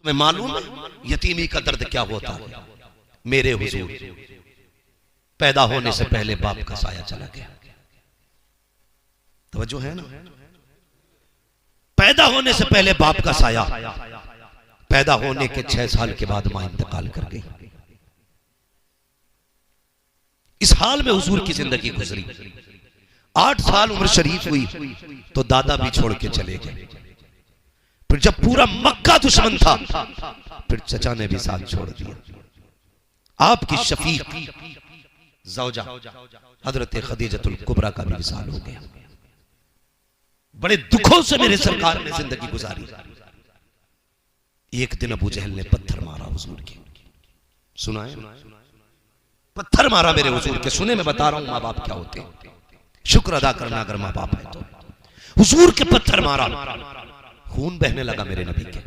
तुम्हें मालूम है यतीमी का दर्द क्या होता है? मेरे हुजूर पैदा होने से पहले बाप का साया चला गया। तवज्जो है ना? पैदा होने से पहले बाप का साया, पैदा होने के 6 साल के बाद मां इंतकाल कर गई। इस हाल में हुजूर की जिंदगी गुजरी। 8 साल उम्र शरीफ हुई तो दादा भी छोड़ के चले गए। फिर जब पूरा मक्का दुश्मन था फिर चचा ने भी साथ छोड़ दिया। आपकी शफीक ज़ौजा हजरत खदीजतुल कुबरा का भी विसाल हो गया। बड़े दुखों से मेरे सरकार ने जिंदगी गुजारी। एक दिन अबू जहल ने पत्थर मारा हुजूर के। सुना है? पत्थर मारा मेरे हुजूर के। सुने मैं बता रहा हूं माँ बाप क्या होते हैं, शुक्र अदा करना अगर माँ बाप है तो। हुजूर के पत्थर मारा, खून बहने लगा मेरे नबी के।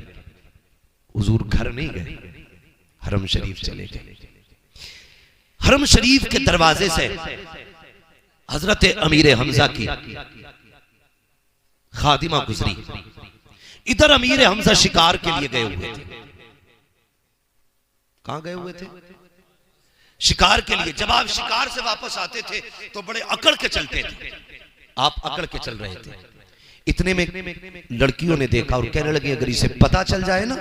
हुजूर घर नहीं गए, हरम शरीफ चले गए। हरम शरीफ के दरवाजे से हजरत अमीर हमजा की खादिमा गुजरी। इधर अमीर हमजा शिकार के लिए गए हुए थे। कहां गए हुए थे? शिकार के लिए। जब आप शिकार से वापस आते थे तो बड़े अकड़ के चलते थे। आप अकड़ के चल रहे थे। इतने में लड़कियों ने देखा और कहने लगी अगर इसे पता चल जाए ना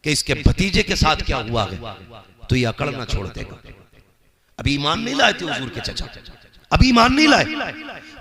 कि इसके भतीजे के साथ क्या हुआ है तो ये अकड़ ना छोड़ देगा। अभी ईमान नहीं लाए थे हुजूर के चचा, अभी ईमान नहीं लाए।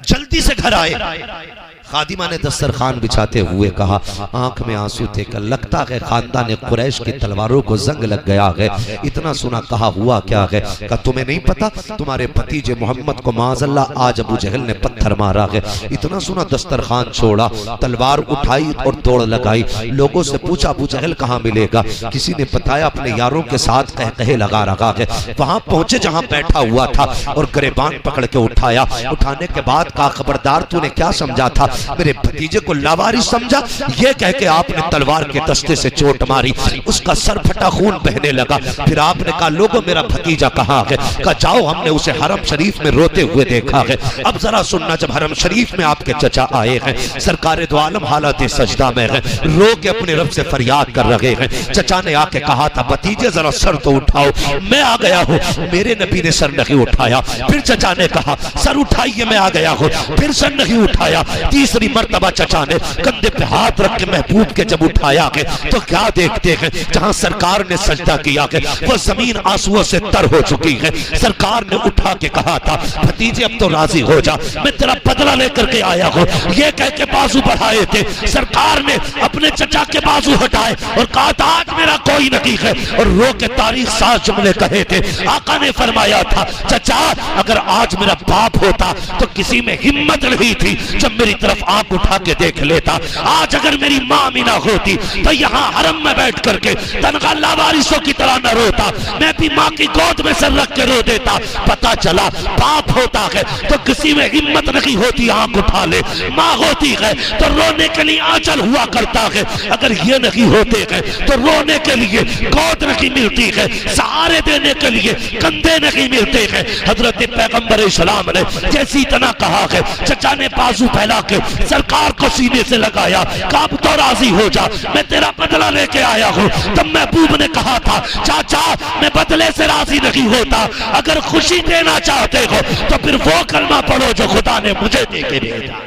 जल्दी से घर आए। खादिमा ने दस्तरखान बिछाते हुए कहा, आंख में आंसू थे कि लगता है खानदान कुरैश की तलवारों को जंग लग गया है। इतना सुना, कहा हुआ क्या है? कहा तुम्हें नहीं पता तुम्हारे भतीजे मोहम्मद को माज़अल्लाह आज अबू जहल ने पत्थर मारा है। इतना सुना दस्तरखान छोड़ा, तलवार उठाई और दौड़ लगाई। लोगों से पूछा अबू जहल कहाँ मिलेगा? किसी ने बताया अपने यारों के साथ कह कहे लगा रखा है। वहां पहुंचे जहां बैठा हुआ था और गिरबान पकड़ के उठाया। उठाने के बाद कहा खबरदार तूने क्या समझा था? मेरे भतीजे को लावारिस समझा? ये कह के आपने तलवार के दस्ते से चोट मारी, उसका सर फटा, खून बहने लगा। फिर आपने कहा लोगों मेरा भतीजा कहाँ है? कहा जाओ हमने उसे हरम शरीफ में रोते हुए देखा है। अब जरा सुनना, जब हरम शरीफ में आपके चचा आए हैं, सरकार दो आलम हालत सजदा में है, रो के अपने रब से फरियाद कर रहे हैं। चचा ने आके कहा था भतीजे जरा सर तो उठाओ। मैं आ गया हूँ। मेरे नबी ने सर नहीं उठाया। फिर चचा ने कहा सर उठाइए, मैं आ गया हूँ। फिर सर नहीं उठाया। तीसरी मर्तबा चचा ने कंधे पे हाथ रख के महबूब के जब उठाया है तो क्या देखते हैं? जहां सरकार ने सजदा किया है वो जमीन आंसुओं से तर हो चुकी है। सरकार ने उठा के कहा था भतीजे अब तो राजी हो जा, मैं तेरा बदला लेकर के आया हूँ। ये कह के बाजू बढ़ाए थे। सरकार ने अपने चचा के बाजू हटाए और कहा था आज मेरा कोई नहीं है, और रो के तारीख 7 जुमले कहे थे। आका ने फरमाया था चचा अगर आज मेरा बाप होता तो किसी में हिम्मत नहीं थी जब मेरी तरफ आंख उठा के देख लेता। आज अगर मेरी माँ मीना होती तो यहाँ हरम में बैठ करके तनखा लावारिसों की तरह न रोता, मैं भी माँ की गोद में सर रख के रो देता। पता चला बाप होता है तो किसी में हिम्मत नहीं होती आंख उठा ले, माँ होती है तो रोने के लिए आंचल हुआ करता है। अगर ये नहीं होते हैं तो रोने के लिए गोद नहीं मिलती है, सहारे देने के लिए कंधे नहीं मिलते हैं। हजरत पैगंबर इस्लाम ने जैसी इतना कहा है, चचा ने बाजू फैला के सरकार को सीने से लगाया। कब तो राजी हो जा, मैं तेरा बदला लेके आया हूँ। तब महबूब ने कहा था चाचा मैं बदले से राजी नहीं होता, अगर खुशी देना चाहते हो तो फिर वो कलमा पढ़ो जो खुदा ने मुझे दे के भेजा।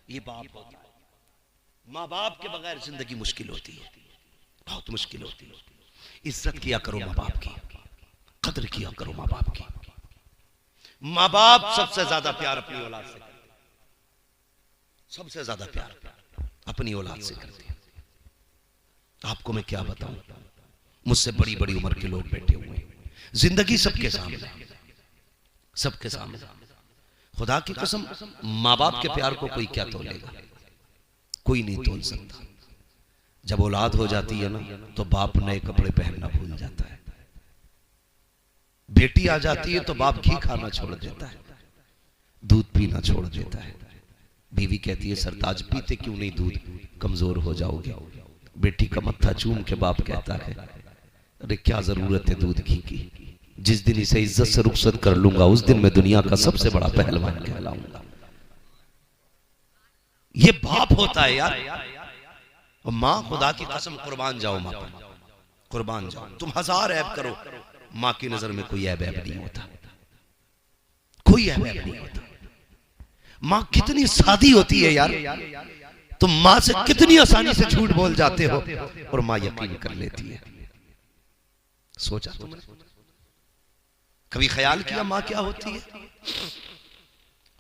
ये बाप होता है। माँ बाप के बगैर जिंदगी मुश्किल होती है, बहुत मुश्किल होती है। इज्जत किया करो माँ बाप की, कदर किया करो माँ बाप की। माँ बाप सबसे ज्यादा प्यार अपनी औलाद से, सबसे ज्यादा प्यार अपनी औलाद से करते हैं। आपको मैं क्या बताऊं, मुझसे बड़ी बड़ी उम्र के लोग बैठे हुए हैं, जिंदगी सबके सामने, सबके सामने। खुदा की कसम माँ बाप के प्यार को कोई क्या तोलेगा? कोई नहीं तोल सकता। जब औलाद हो जाती है ना तो बाप नए कपड़े पहनना भूल जाता है। बेटी आ जाती है तो बाप घी खाना छोड़ देता है, दूध पीना छोड़ देता है। बीवी कहती है सरताज पीते क्यों नहीं दूध, कमजोर हो जाओगे। बेटी का मत्था चूम के बाप कहता है अरे क्या जरूरत है दूध घी की, जिस दिन इसे इज्जत से रुखसत कर लूंगा उस दिन मैं दुनिया का सबसे बड़ा पहलवान कहलाऊंगा। ये बाप होता है यार। और माँ खुदा की कसम कुर्बान जाओ, माँ पर कुर्बान जाओ, तुम 1000 ऐब करो, माँ की नजर में कोई ऐब नहीं होता, कोई ऐब नहीं होता। माँ कितनी सादी होती है यार, तुम माँ से कितनी आसानी से झूठ बोल जाते हो और माँ यकीन कर लेती है। सोचा तुमने, कभी ख्याल किया माँ क्या होती है?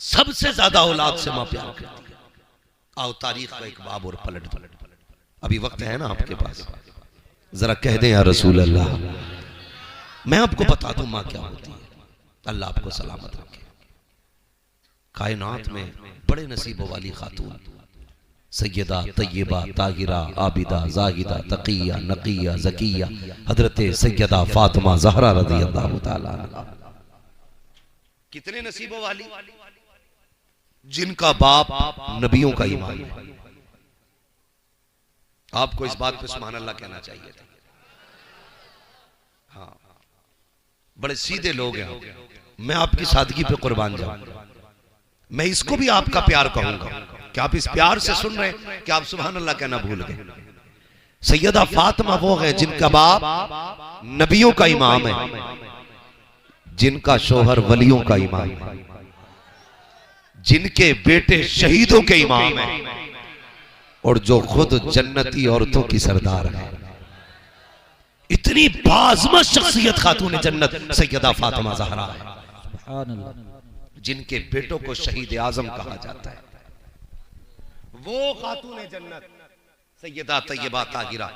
सबसे ज्यादा औलाद से माँ प्यार करती है। आओ तारीख का एक बाब और पलट दो, अभी वक्त है ना आपके पास, जरा कह दें या रसूल अल्लाह, मैं आपको बता दूं माँ क्या होती है। अल्लाह आपको सलामत रखे। कायनात में बड़े नसीबों वाली खातून सैयदा तय्यबा ताहिरा आबिदा जाहिदा तकिया नकिया ज़किया हजरत सैयदा फातिमा ज़हरा रज़ियल्लाहु ताला अन्हा। कितने नसीबों वाली, जिनका बाप नबियों का इमाम है। आपको इस बात पे सुभान अल्लाह कहना चाहिए था। हाँ, बड़े सीधे लोग हैं, मैं आपकी सादगी पे कुर्बान जाऊं। मैं इसको भी आपका प्यार कहूंगा कि आप इस प्यार से सुन रहे हैं कि आप सुभान अल्लाह कहना भूल गए। सैयदा फातिमा वो है जिनका बाप नबियों का इमाम है, जिनका शोहर वलियों का इमाम है, जिनके बेटे शहीदों के इमाम हैं और जो खुद जन्नती औरतों की सरदार है। इतनी बाज़मत शख्सियत खातून जन्नत सैयदा फातिमा ज़हरा है, जिनके बेटों को शहीद आजम कहा जाता है। वो खातून जन्नत सैयदा तय्यबा ताहिरा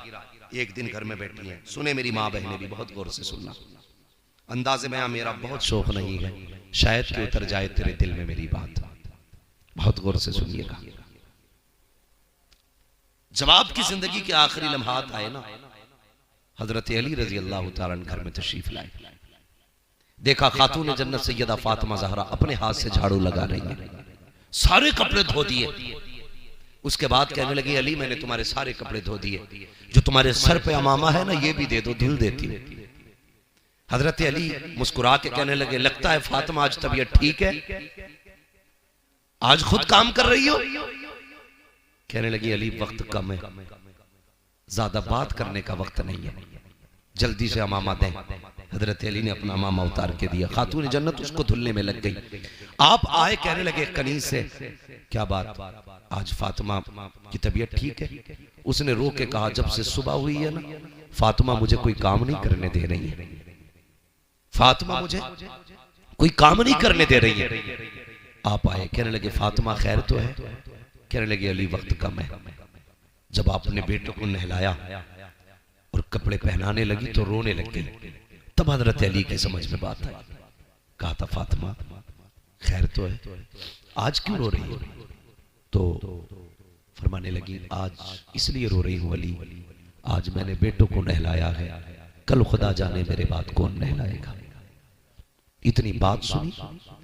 एक दिन घर में बैठी है। सुने मेरी माँ बहनें भी बहुत गौर से सुनना, अंदाज़े में मेरा बहुत शौक नहीं है, शायद कि उतर जाए तेरे दिल में मेरी बात, बहुत गौर से सुनिएगा। जब आपकी जिंदगी के आखिरी लम्हात आए ना, हजरत अली रजी अल्लाह तआला अन्हु घर में तशरीफ लाए। देखा खातून जन्नत सैयदा फातिमा ज़हरा अपने हाथ से झाड़ू लगा रही है, सारे कपड़े धो दिए। उसके बाद कहने लगी अली मैंने तुम्हारे सारे कपड़े धो दिए, जो तुम्हारे सर पे अमामा है ना ये भी दे दो, धुल देती हूँ। हजरत अली मुस्कुरा के कहने लगे लगता है फातिमा आज तबीयत ठीक है, आज खुद काम कर रही हो? कहने लगी अली वक्त कम है, ज्यादा बात करने का वक्त नहीं है, जल्दी से अमामा दें। हजरत अली ने अपना अमामा उतार के दिया, खातून जन्नत उसको धुलने में लग गई। आप आए, कहने लगे कनीज से क्या बात, आज फातिमा की तबीयत ठीक है? उसने रो के कहा जब से सुबह हुई है ना फातिमा मुझे कोई काम नहीं करने दे रही है, फातिमा मुझे कोई काम नहीं करने दे रही है। आप आए, कहने लगे फातिमा खैर तो है? कहने लगे अली वक्त कम है। जब आपने बेटों को नहलाया और कपड़े पहनाने लगी तो रोने लग गई। तब हजरत अली की समझ में बात आई, कहा था फातिमा खैर तो है, आज क्यों रो रही हो? तो फरमाने लगी आज इसलिए रो रही हूं अली, आज मैंने बेटों को नहलाया है, कल खुदा जाने मेरे बाद कौन नहलाएगा। इतनी बात सुनी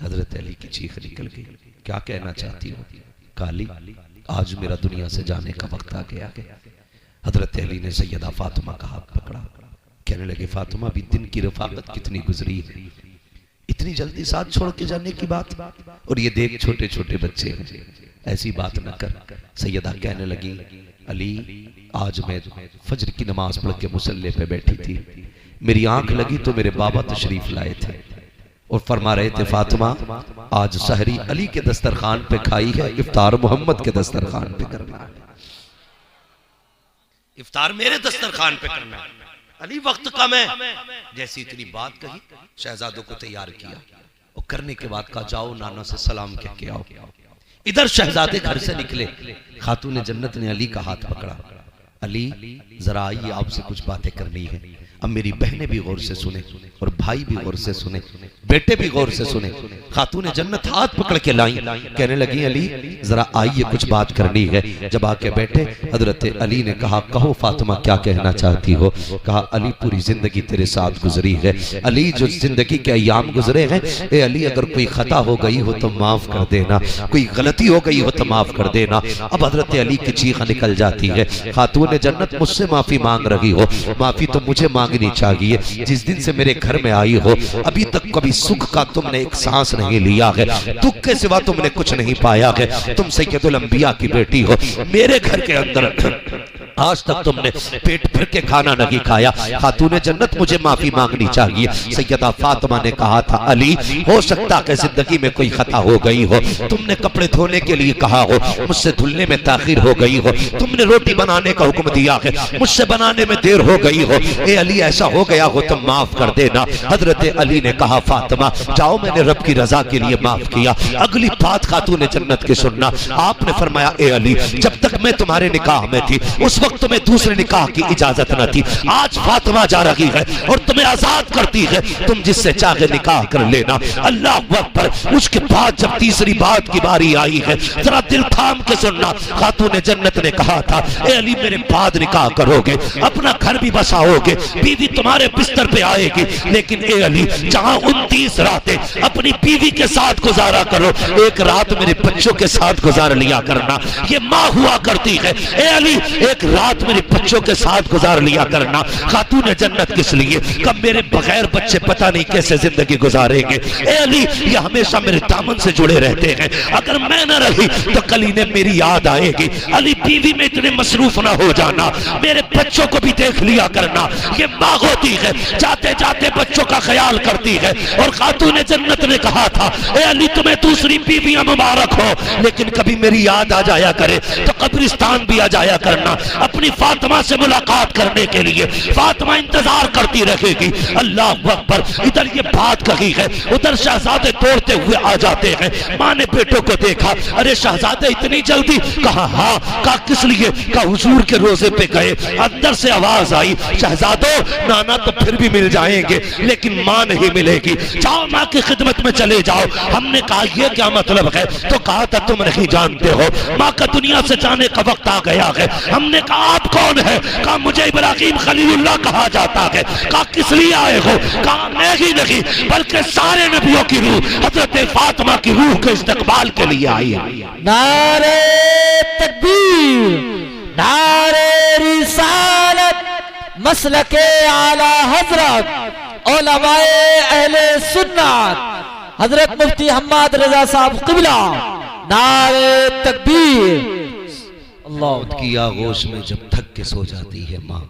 हजरत अली की चीख निकल गई, क्या कहना चाहती हो? काली आज मेरा दुनिया से जाने का वक्त आ गया है। हजरत अली ने सैयदा फातिमा का हाथ पकड़ा, कहने लगे फातिमा भी दिन की रफाकत कितनी गुजरी है, इतनी जल्दी साथ छोड़ के जाने की बात, और ये देख छोटे छोटे बच्चे हैं, ऐसी बात न कर। सैयदा कहने लगी अली आज मैं फजर की नमाज पढ़ के मुसल्ले पे बैठी थी, मेरी आंख लगी तो मेरे बाबा तशरीफ लाए थे और फरमा रहे थे फातिमा आज सहरी अली के दस्तरखान पे खाई है, इफ्तार मोहम्मद के दस्तरखान पे करना है, इफ्तार मेरे दस्तरखान पे करना है, अली वक्त कम है। जैसी इतनी बात कही शहजादों को तैयार किया और करने के बाद कहा जाओ नाना से सलाम कह के आओ। इधर शहजादे घर से निकले, खातून जन्नत ने अली का हाथ पकड़ा, अली जरा आइए आपसे कुछ बातें करनी है। अब मेरी बहनें भी गौर से सुने और भाई भी गौर से सुने, बेटे भी गौर से सुने। खातून जन्नत हाथ पकड़ के लाई, कहने लगी अली जरा आइए कुछ बात करनी है। जब आके बैठे हजरत अली ने कहा कहो फातिमा क्या कहना चाहती हो? कहा अली पूरी जिंदगी तेरे साथ गुजरी है, अली जो जिंदगी के अयाम गुजरे हैं, ए अली अगर कोई खता हो गई हो तो माफ कर देना, कोई गलती हो गई हो तो माफ कर देना। अब हजरत अली की चीख निकल जाती है, खातून जन्नत मुझसे माफी मांग रही हो, माफी तो मुझे मांगनी चाहिए, जिस दिन से मेरे घर में आई हो अभी तक कभी सुख का तुमने एक सांस नहीं लिया है, दुख के सिवा तुमने कुछ नहीं पाया है, तुम सैयदुल अंबिया की बेटी हो, मेरे घर के अंदर आज तक तुमने पेट भर के खाना नहीं खाया, खातूने जन्नत मुझे माफी मांगनी चाहिए। सैयदा फातिमा ने कहा था अली, हो सकता है जिंदगी में कोई खता हो गई हो, तुमने कपड़े धोने के लिए कहा हो, मुझसे धुलने में ताखिर हो गई हो, तुमने रोटी बनाने का हुक्म दिया है, मुझसे बनाने में देर हो गई हो, ए अली ऐसा हो गया हो तो माफ कर देना। हजरत अली ने कहा फातिमा जाओ, मैंने रब की रजा के लिए माफ किया। अगली बात खातूने जन्नत की सुनना, आपने फरमाया ए अली, जब तक मैं तुम्हारे निकाह में थी उस वक्त तुम्हें दूसरे निकाह की इजाजत न थी, आज फातिमा जा रही है और तुम्हें आजाद करती है, तुम जिससे चाहे निकाह कर लेना। अल्लाह अकबर। उसके बाद जब तीसरी बात की बारी आई है, जरा दिल थाम के सुनना, खातूने जन्नत ने कहा था ए अली मेरे बाद निकाह करोगे, अपना घर भी बसाओगे, बीवी तुम्हारे बिस्तर पे आएगी, लेकिन ए अली जहां 29 रातें अपनी बीवी के साथ गुजारा करो, एक रात मेरे बच्चों के साथ गुजार लिया करना। ये माँ हुआ करती है, ए अली एक रात मेरे बच्चों के साथ गुजार लिया करना। खातून जन्नत किस लिए, कब मेरे बगैर बच्चे पता नहीं कैसे जिंदगी गुजारेंगे। ए अली ये हमेशा मेरे दामन से जुड़े रहते हैं, अगर मैं न रही तो कली ने मेरी याद आएगी। अली बीवी में इतने मसरूफ ना हो जाना, मेरे बच्चों को भी देख लिया करना। ये माँ होती है, जाते जाते बच्चों का ख्याल करती है। और खातून जन्नत ने कहा था ए अली तुम्हें दूसरी बीवियां मुबारक हो, लेकिन कभी मेरी याद आ जाया करे तो कब्रिस्तान भी आ जाया करना अपनी फातिमा से मुलाकात करने के लिए। फातिमा इंतजार करती रहेगी। अल्लाह अकबर। इधर ये बात कही है, उधर शहजादे दौड़ते हुए आ जाते हैं। माँ ने बेटों को देखा, अरे शहजादे इतनी जल्दी? कहा हाँ। कहा किस लिए? कहा हुजूर के रोजे पे गए। अंदर से आवाज आई शहजादो नाना तो फिर भी मिल जाएंगे, लेकिन माँ नहीं मिलेगी, जाओ माँ की खिदमत में चले जाओ। हमने कहा ये क्या मतलब है? तो कहा था तुम नहीं जानते हो, माँ का दुनिया से जाने का वक्त आ गया है। हमने कहा आप कौन है? कहा मुझे इब्राहिम खलीलुल्लाह कहा जाता है। कहा किस लिए आए हो? कहा मैं ही नहीं बल्कि सारे नबियों की रूह हजरत फातिमा की रूह के इस्तकबाल के लिए आई है। नारे तकबीर, नारे रिसालत, मसलके आला हजरत उलमाए अहले सुन्नत हजरत मुफ्ती हम्मद रजा साहब क़िबला। नारे तकबीर। मौत की आगोश में जब थक के सो जाती है माँ,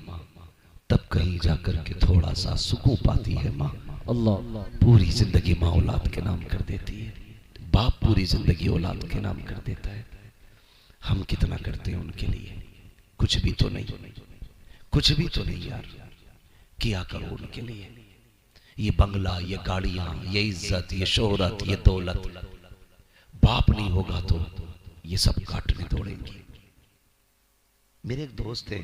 तब कहीं जाकर के थोड़ा सा सुकून पाती है माँ। अल्लाह। पूरी जिंदगी माँ औलाद के नाम कर देती है, बाप पूरी जिंदगी औलाद के नाम कर देता है। हम कितना करते हैं उनके लिए? कुछ भी तो नहीं, कुछ भी तो नहीं यार। किया करो उनके लिए। ये बंगला, ये गाड़ियां, ये इज्जत, ये शोहरत, ये दौलत, बाप नहीं होगा तो ये सब काटने दौड़ेंगे। मेरे एक दोस्त थे,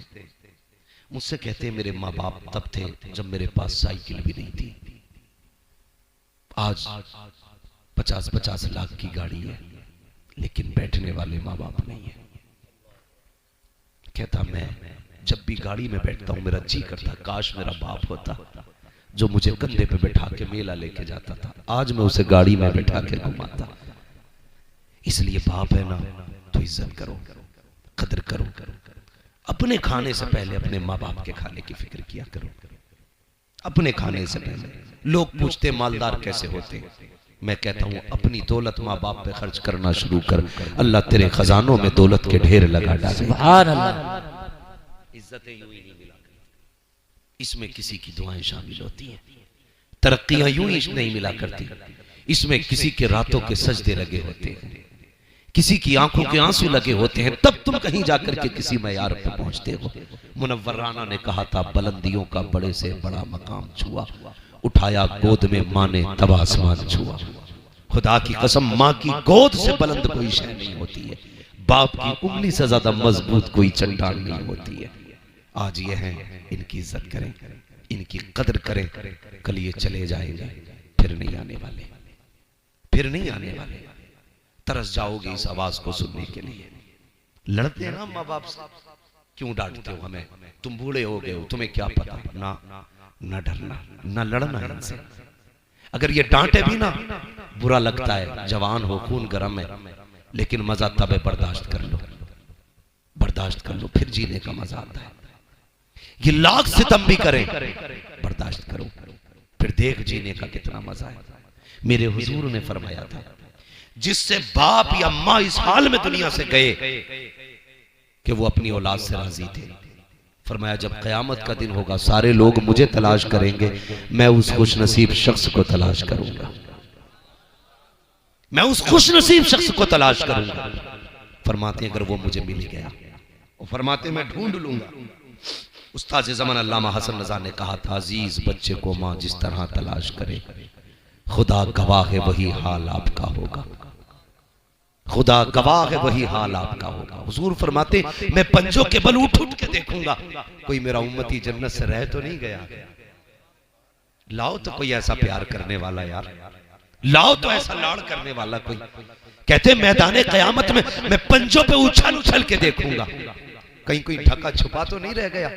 मुझसे कहते हैं मेरे माँ बाप तब थे जब मेरे पास साइकिल भी नहीं थी। आज 50-50 लाख की गाड़ी है, लेकिन बैठने वाले माँ बाप नहीं है। कहता मैं जब भी गाड़ी में बैठता हूं मेरा जी करता काश मेरा बाप होता जो मुझे कंधे पे बैठा के मेला लेके जाता था। आज मैं उसे गाड़ी में बैठा के घुमाता। इसलिए बाप है ना तो इज्जत करो, कदर करो। अपने खाने से पहले अपने माँ बाप के खाने की फिक्र किया करो। अपने खाने से पहले लोग पूछते मालदार कैसे होते हैं, मैं कहता हूं अपनी दौलत माँ बाप पे खर्च करना शुरू कर, अल्लाह तेरे खजानों में दौलत के ढेर लगा डाले। सुभान अल्लाह। इज्जतें यूं ही नहीं मिला, इसमें किसी की दुआएं शामिल होती हैं। तरक्कियां यूं ही नहीं मिला करती, इसमें किसी के रातों के सजदे लगे होते हैं, किसी की आंखों के आंसू लगे होते हैं, तब तुम कहीं जाकर के किसी मयार पे पहुंचते हो। मुनव्वर राना ने कहा था बुलंदियों का बड़े से बड़ा मकाम छुआ, उठाया गोद में माँ ने तब आसमान छुआ। खुदा की कसम माँ की गोद से बुलंद कोई शय नहीं होती है, बाप की उंगली से ज्यादा मजबूत कोई चट्टान नहीं होती है। आज ये हैं, इनकी इज्जत करें, इनकी कदर करें। कल ये चले जाएंगे, फिर नहीं आने वाले, फिर नहीं आने वाले। तरस जाओगे इस आवाज को सुनने के लिए। लड़ते हैं ना माँ बाप से, क्यों डांटते हो हमें? तुम बूढ़े हो गए हो, तुम्हें क्या पता। ना डरना, ना लड़ना इनसे। अगर ये डांटे भी ना बुरा लगता है, जवान हो, खून गर्म है, लेकिन मजा तब है, बर्दाश्त कर लो, बर्दाश्त कर लो, फिर जीने का मजा आता है। ये लाख सितम भी करें, बर्दाश्त करो, फिर देख जीने का कितना मजा है। मेरे हुजूर ने फरमाया था जिससे बाप या माँ इस हाल में दुनिया से गए कि वो अपनी औलाद से राजी थे, फरमाया जब क़यामत का दिन होगा सारे लोग मुझे तलाश करेंगे, मैं उस खुश नसीब शख्स को तलाश करूंगा, मैं उस खुश नसीब शख्स को तलाश करूंगा। फरमाते अगर वो मुझे मिल गया, वो फरमाते मैं ढूंढ लूंगा। उस्ताद ज़मान अल्लामा हसन रज़ा ने कहा था, अजीज बच्चे को माँ जिस तरह तलाश करे, खुदा गवाह है वही हाल आपका होगा, खुदा गवाह है वही हाल आपका होगा। हुजूर फरमाते मैं पंजों के बल उठ उठ के देखूंगा कोई मेरा उम्मती जन्नत से रह तो नहीं गया। लाओ तो कोई ऐसा प्यार करने वाला यार, लाओ तो ऐसा लाड़ करने वाला कोई। कहते मैदान क़यामत में मैं पंजों पे उछल उछल के देखूंगा कहीं कोई ढका छुपा तो नहीं रह गया।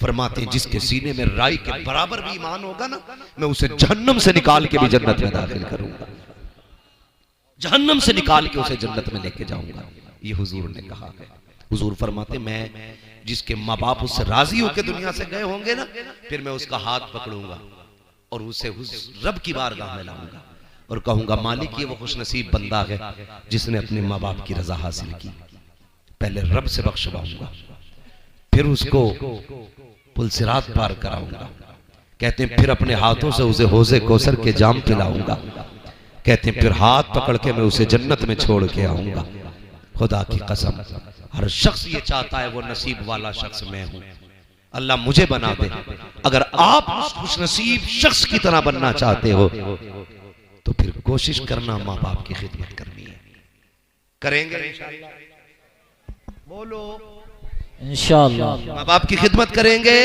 फरमाते जिसके सीने में राई के बराबर भी ईमान होगा ना, मैं उसे जहन्नम से निकाल के भी जन्नत में दाखिल करूंगा, जहन्नम से निकाल के उसे जन्नत में लेके जाऊंगा। ये हुजूर ने कहा है। हुजूर फरमाते मैं जिसके माँ बाप उससे राजी होकर दुनिया से गए होंगे ना, फिर मैं उसका हाथ पकड़ूंगा और उसे उस रब की बारगाह में लाऊंगा और कहूंगा मालिक ये वो खुशनसीब बंदा है जिसने अपने माँ बाप की रजा हासिल की। पहले रब से बख्शवाऊंगा, फिर उसको पुलसिरात पार कराऊंगा। कहते हैं फिर अपने हाथों से उसे हौज़े कौसर के जाम पिलाऊंगा। कहते हैं फिर हाथ पकड़ के मैं उसे जन्नत में छोड़ के आऊंगा। खुदा की कसम हर शख्स ये चाहता है वो नसीब वाला शख्स मैं हूं, अल्लाह मुझे बना दे। अगर आप उस खुशनसीब शख्स की तरह बनना चाहते हो तो फिर कोशिश करना माँ बाप की खिदमत करनी है। करेंगे इंशाअल्लाह, बोलो इंशाअल्लाह, माँ बाप की खिदमत करेंगे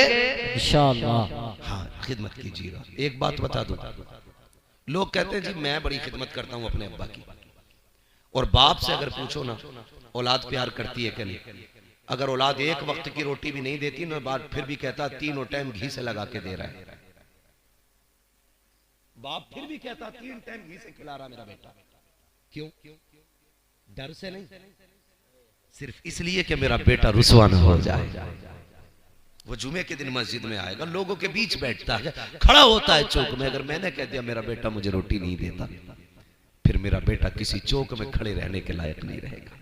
इंशाअल्लाह। हाँ खिदमत कीजिएगा। एक बात बता दूं, लोग कहते हैं जी मैं बड़ी खिदमत करता हूं अपने अब्बा की, और बाप से अगर पूछो ना औलाद प्यार करती है कि नहीं, अगर औलाद एक वक्त की रोटी भी नहीं देती ना, बाप फिर भी कहता तीनों टाइम घी से लगा के दे रहा है। बाप फिर भी कहता 3 टाइम घी से खिला रहा मेरा बेटा। क्यों? डर से नहीं, सिर्फ इसलिए कि मेरा बेटा रुसवा ना हो जाए। वो जुमे के दिन मस्जिद में आएगा, लोगों के बीच बैठता है, खड़ा होता है चौक में। अगर मैंने कह दिया मेरा बेटा मुझे रोटी नहीं देता, फिर मेरा बेटा किसी चौक में खड़े रहने के लायक नहीं रहेगा,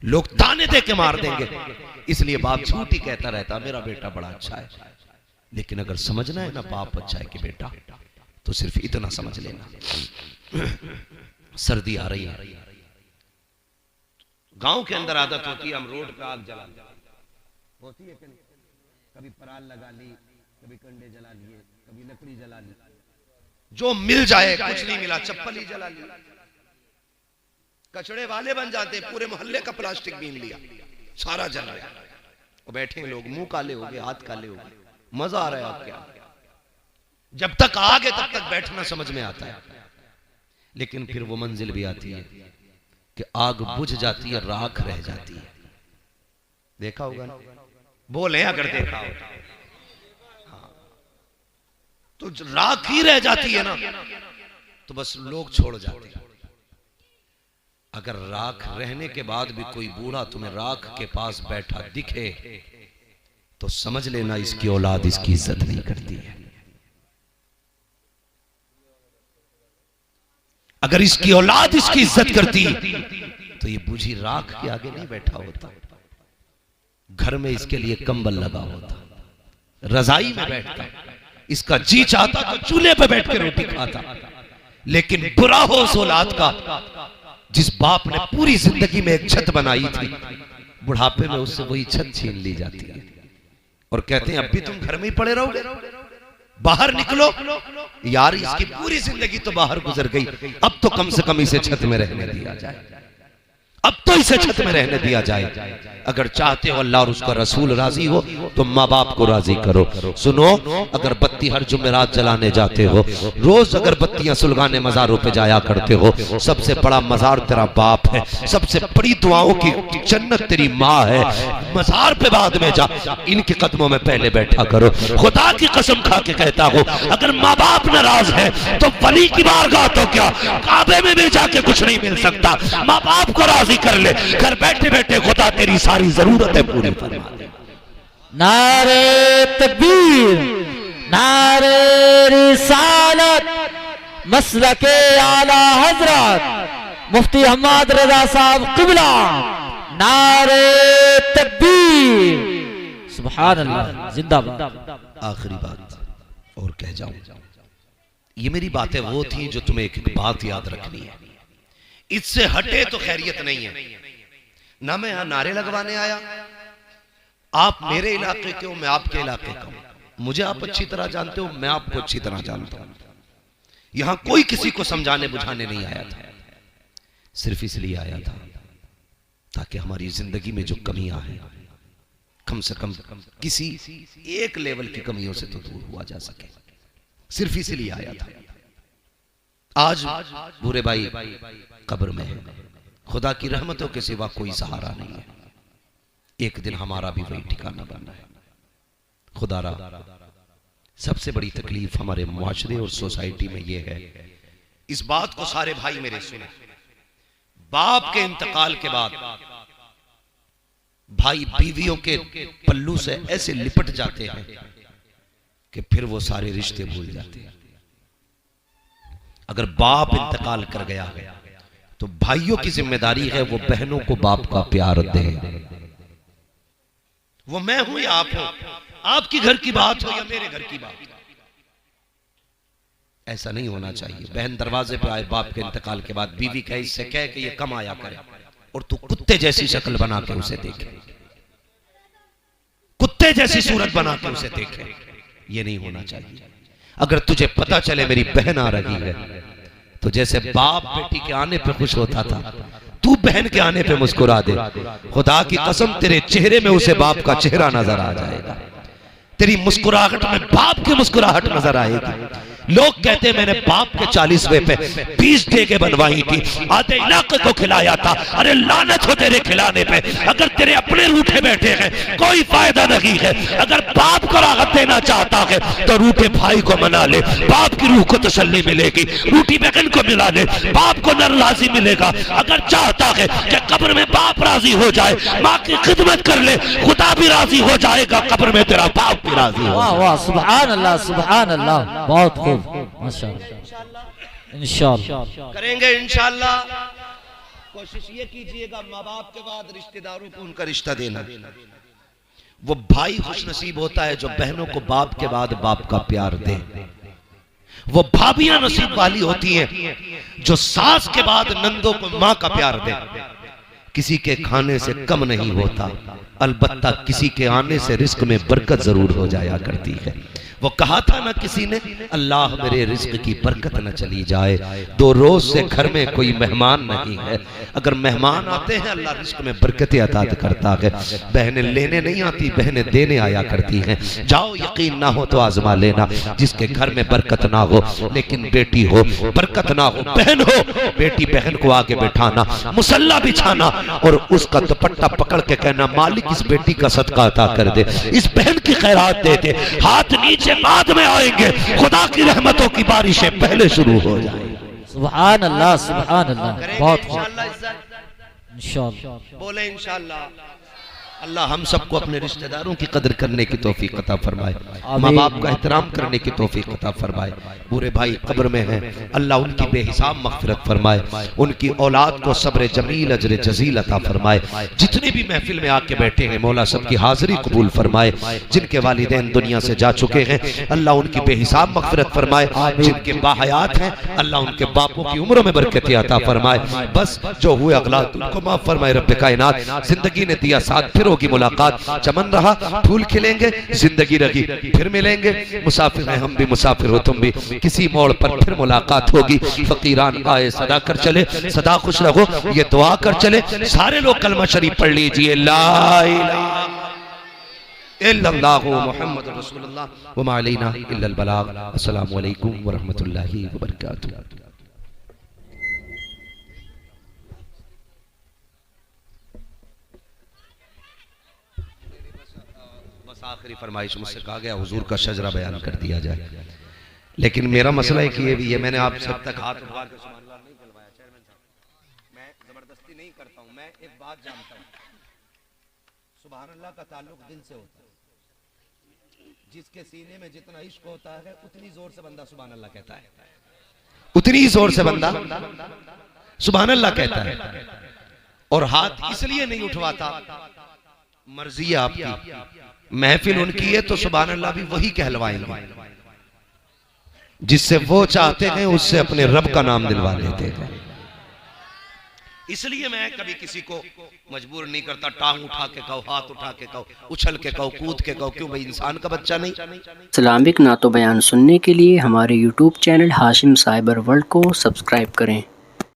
लोग ताने दे के मार देंगे। इसलिए बाप झूठ ही कहता रहता मेरा बेटा बड़ा अच्छा है। लेकिन अगर समझना है ना बाप अच्छा है कि बेटा, तो सिर्फ इतना समझ लेना। सर्दी आ रही है, गांव के अंदर आदत होती है हम रोड पे आग जला होती है, कभी पराल लगा ली, कभी कंडे जला लिए, कभी लकड़ी जला ली, जो मिल जाए। कुछ नहीं मिला चप्पल ही जला ली, कचड़े वाले बन जाते, पूरे मोहल्ले का प्लास्टिक बीन लिया, सारा जलाया। और बैठे लोग मुंह काले हो गए, हाथ काले हो गए, मजा आ रहा है आपके। जब तक आगे तब तक बैठना समझ में आता है, लेकिन फिर वो मंजिल भी आती है कि आग बुझ जाती है, राख रह जाती है। देखा होगा ना, बोले अगर देखा हो हाँ। तो राख ही रह जाती है ना, तो बस लोग छोड़ जाते हैं। अगर राख रहने के बाद भी कोई बूढ़ा तुम्हें राख के पास बैठा दिखे तो समझ लेना इसकी औलाद इसकी इज्जत नहीं करती है। अगर इसकी औलाद इसकी इज्जत करती तो ये बूझी राख के आगे नहीं बैठा होता, घर में इसके लिए कंबल लगा होता, रजाई में बैठता, इसका जी चाहता तो चूल्हे पे बैठ के रोटी खाता। लेकिन बुरा हो उस औलाद का जिस बाप ने पूरी जिंदगी में एक छत बनाई थी, बुढ़ापे में उससे वही छत छीन ली जाती है और कहते हैं अब भी तुम घर में ही पड़े रहोगे, बाहर निकलो। यार इसकी पूरी जिंदगी तो बाहर गुजर गई, अब तो कम से कम इसे छत में रहने दिया जाए, अब तो इसे छत में रहने दिया जाए। अगर चाहते हो अल्लाह और उसका रसूल राजी हो तो माँ बाप को राजी करो। सुनो, अगर बत्ती हर जुमेरात जलाने जाते हो, रोज अगर बत्तियां सुलगाने मजारों पे जाया करते हो, सबसे बड़ा मजार तेरा बाप है, सबसे बड़ी दुआओं की जन्नत तेरी माँ है। मजार पे बाद में जा, इनके कदमों में पहले बैठा करो। खुदा की कसम खा के कहता हूँ, अगर माँ बाप नाराज है तो वली की बारगाह तो क्या, काबे में भी जाके कुछ नहीं मिल सकता। माँ बाप को राजी कर ले, घर बैठे बैठे खुदा तेरी सारी जरूरतें पूरी फरमा दे। नारे तकबीर, नारे रिसालत, मसलके आला हजरत मुफ्ती हम्माद रजा साहब क़िबला, नारे तकबीर। सुभान अल्लाह, जिंदाबाद। आखिरी बात और कह जाऊं, ये मेरी बातें वो थी जो तुम्हें एक एक बात याद रखनी है, इससे हटे तो खैरियत नहीं है। ना मैं यहां नारे लगवाने आया, आप मेरे इलाके के हो, मैं आपके इलाके का हूं, मुझे आप अच्छी तरह जानते हो, मैं आपको अच्छी तरह जानता हूं। यहां कोई किसी को समझाने बुझाने नहीं आया था, सिर्फ इसलिए आया था ताकि हमारी जिंदगी में जो कमियां हैं कम से कम किसी एक लेवल की कमियों से तो दूर हुआ जा सके, सिर्फ इसलिए आया था। आज बुरे भाई कब्र में है, खुदा की रहमतों के सिवा कोई सहारा नहीं है। एक दिन हमारा भी वही ठिकाना बनना है। खुदारा सबसे बड़ी तकलीफ हमारे मुआशरे और सोसाइटी में यह है, इस बात को सारे भाई मेरे सुने, बाप के इंतकाल के बाद भाई बीवियों के पल्लू से ऐसे लिपट जाते हैं कि फिर वो सारे रिश्ते भूल जाते हैं। अगर बाप इंतकाल कर गया तो भाइयों की जिम्मेदारी है वो बहनों को बाप का प्यार दें। वो मैं हूं या आप हो, आपकी घर की बात हो या मेरे घर की बात, ऐसा नहीं होना चाहिए। बहन दरवाजे पर आए बाप के इंतकाल के बाद, बीवी कहे इससे कह कि ये कम आया करे, और तू कुत्ते जैसी शक्ल बना के उसे देखे, कुत्ते जैसी सूरत बना के उसे देखे, ये नहीं होना चाहिए। अगर तुझे पता चले मेरी बहन आ रही है, तो जैसे बाप बेटी के आने पे खुश होता था, तू बहन के आने पे मुस्कुरा दे। खुदा की कसम तेरे चेहरे में उसे बाप का चेहरा नजर आ जाएगा, तेरी मुस्कुराहट में बाप की मुस्कुराहट नजर आएगी। लोग कहते हैं मैंने बाप के 40वें पे 20 देगे बनवाई थी, आधे इलाके को खिलाया था। अरे लानत हो तेरे खिलाने पे, अगर तेरे अपने रूठे बैठे हैं कोई फायदा नहीं है। अगर बाप को राहत देना चाहता है तो रूठे भाई को मना ले, बाप की रूह को तसल्ली मिलेगी। रूठी बहन को मिला ले, बाप को नाराजी मिलेगा। अगर चाहता है कि कब्र में बाप राजी हो जाए, माँ की खिदमत कर ले, खुदा भी राजी हो जाएगा, कब्र में तेरा बाप भी राजी हो। वाह वाह, सुभान अल्लाह, सुभान अल्लाह, बहुत खूब, माशाअल्लाह। इंशाअल्लाह करेंगे, इंशाअल्लाह। कोशिश ये कीजिएगा माँ बाप के बाद रिश्तेदारों को उनका रिश्ता देना। वो भाई खुश नसीब होता है जो बहनों को बाप के बाद बाप का प्यार दे। वो भाभियां नसीब वाली होती हैं जो सास के बाद नंदों को माँ का प्यार दे। किसी के खाने से कम नहीं होता, अलबत्ता किसी के आने से रिस्क में बरकत जरूर हो जाया करती है। वो कहा था ना किसी ने, अल्लाह मेरे रिस्क की बरकत न चली जाए। 2 रोज से घर में कोई मेहमान नहीं है, अगर मेहमान आते हैं अल्लाह रिस्क में बरकतें अता करता है। बहनें लेने नहीं आती, बहनें देने आया करती हैं। जाओ, यकीन ना हो तो आजमा लेना, जिसके घर में बरकत ना हो लेकिन बेटी हो, बरकत ना हो, बहन हो, बेटी बहन को आगे बैठाना, मुसल्ला बिछाना और उसका दुपट्टा पकड़ के कहना मालिक इस बेटी का सदका अता कर दे, इस बहन की खैरात दे दे। हाथ नीचे बाद में आएंगे, खुदा की रहमतों की बारिशें पहले शुरू हो जाए। सुभान अल्लाह, सुभान अल्लाह, बहुत इंशाअल्लाह। बोले इंशाअल्लाह। अल्लाह हम सबको अपने रिश्तेदारों की कदर करने की तौफीक अता फरमाए, माँ बाप का एहतराम करने की तौफीक अता फरमाए। बुरे भाई कब्र में हैं, अल्लाह उनकी बेहिसाब मग़फ़िरत फरमाए, उनकी औलाद को सब्र जमील अजर जजील अता फरमाए। जितने भी महफिल में आके बैठे हैं मौला सबकी हाजिरी कबूल फरमाए। जिनके वालिदैन दुनिया से जा चुके हैं अल्लाह उनकी बेहिसाब मग़फ़िरत फरमाए। जिनके बाहयात हैं अल्लाह उनके बापों की उम्रों में बरकत अता फरमाए। बस जो हुए अगलात उनको माफ फरमाए रब्बे कायनात। जिंदगी ने दिया साथ, फिर होगी मुलाकात, चमन रहा फूल खिलेंगे, जिंदगी रही फिर मिलेंगे। मुसाफिर हैं हम भी, मुसाफिर हो तुम भी, किसी मोड़ पर फिर मुलाकात होगी। फकीरान आए सदा कर चले, सदा खुश रहो ये दुआ कर चले। सारे लोग कलमा शरीफ पढ़ लीजिए, ला इलाहा इल्लल्लाहु मुहम्मद रसूलुल्लाह व मा अलैना इल्लल बलाग। अस्सलामु अलैकुम व रहमतुल्लाहि व बरकातुहू। आखिरी फरमाइश मुझसे कहा गया हुजूर का शजरा बयान कर दिया जाए, लेकिन मेरा मसला है कि ये भी है, मैंने आप सब तक हाथ उठा के सुभान अल्लाह नहीं कहलवाया चेयरमैन साहब, मैं जबरदस्ती नहीं करता हूं। मैं एक बात जानता हूं, सुभान अल्लाह का ताल्लुक दिल से होता है। जिसके सीने में जितना इश्क होता है उतनी जोर से बंदा सुभान अल्लाह कहता है, उतनी जोर से बंदा सुभान अल्लाह कहता है। और हाथ इसलिए नहीं उठवाता, मर्जी है आपकी, महफिल उनकी है तो सुभान अल्लाह भी वही कहलवाएंगे जिससे वो चाहते हैं, उससे अपने रब का नाम दिलवा देते हैं। इसलिए मैं कभी किसी को मजबूर नहीं करता, टांग उठा के कहो, हाथ उठा के कहो, उछल के कहो, कूद के कहो, क्यों भाई इंसान का बच्चा नहीं। इस्लामिक नातो बयान सुनने के लिए हमारे YouTube channel Hashim cyber world को सब्सक्राइब करें।